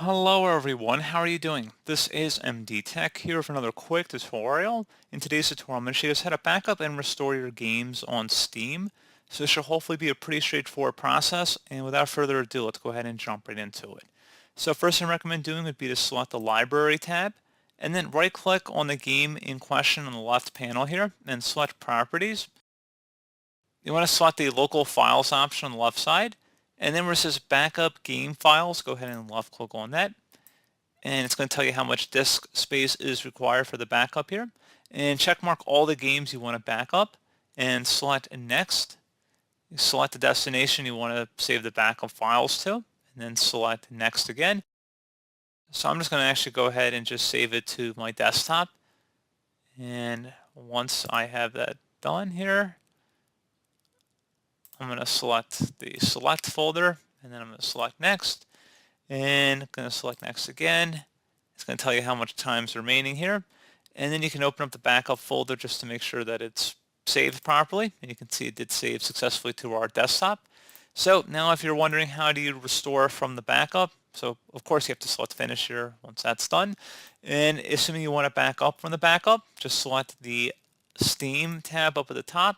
Hello everyone, how are you doing? This is MD Tech here with another quick tutorial. In today's tutorial, I'm going to show you guys how to back up and restore your games on Steam. So this should hopefully be a pretty straightforward process, and without further ado, let's go ahead and jump right into it. So first thing I recommend doing would be to select the Library tab, and then right-click on the game in question on the left panel here, and select Properties. You want to select the Local Files option on the left side, and then where it says Backup Game Files, go ahead and left-click on that. And it's going to tell you how much disk space is required for the backup here. And check mark all the games you want to back up and select Next. You select the destination you want to save the backup files to, and then select Next again. So I'm just going to actually go ahead and just save it to my desktop. And once I have that done here, I'm going to select the Select folder, and then I'm going to select Next, and I'm going to select Next again. It's going to tell you how much time's remaining here. And then you can open up the backup folder just to make sure that it's saved properly. And you can see it did save successfully to our desktop. So now if you're wondering how do you restore from the backup, so of course you have to select Finish here once that's done. And assuming you want to back up from the backup, just select the Steam tab up at the top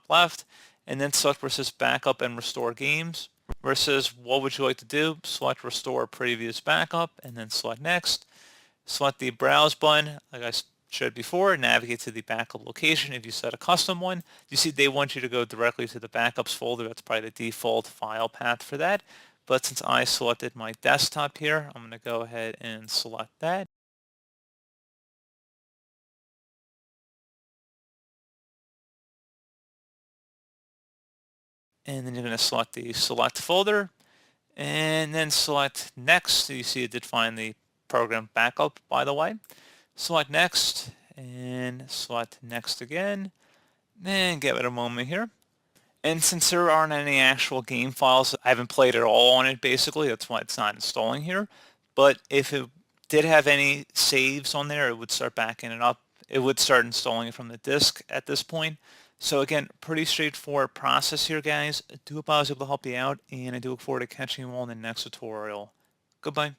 left, and then select where it says Backup and Restore Games. Where it says what would you like to do, select Restore Previous Backup, and then select Next. Select the Browse button, like I showed before, navigate to the backup location if you set a custom one. You see they want you to go directly to the backups folder. That's probably the default file path for that. But since I selected my desktop here, I'm going to go ahead and select that. And then you're going to select the Select folder, and then select Next. So you see it did find the program backup, by the way. Select Next, and select Next again, and give it a moment here. And since there aren't any actual game files, I haven't played at all on it basically, that's why it's not installing here. But if it did have any saves on there, it would start backing it up. It would start installing it from the disk at this point. So again, pretty straightforward process here, guys. I do hope I was able to help you out, and I do look forward to catching you all in the next tutorial. Goodbye.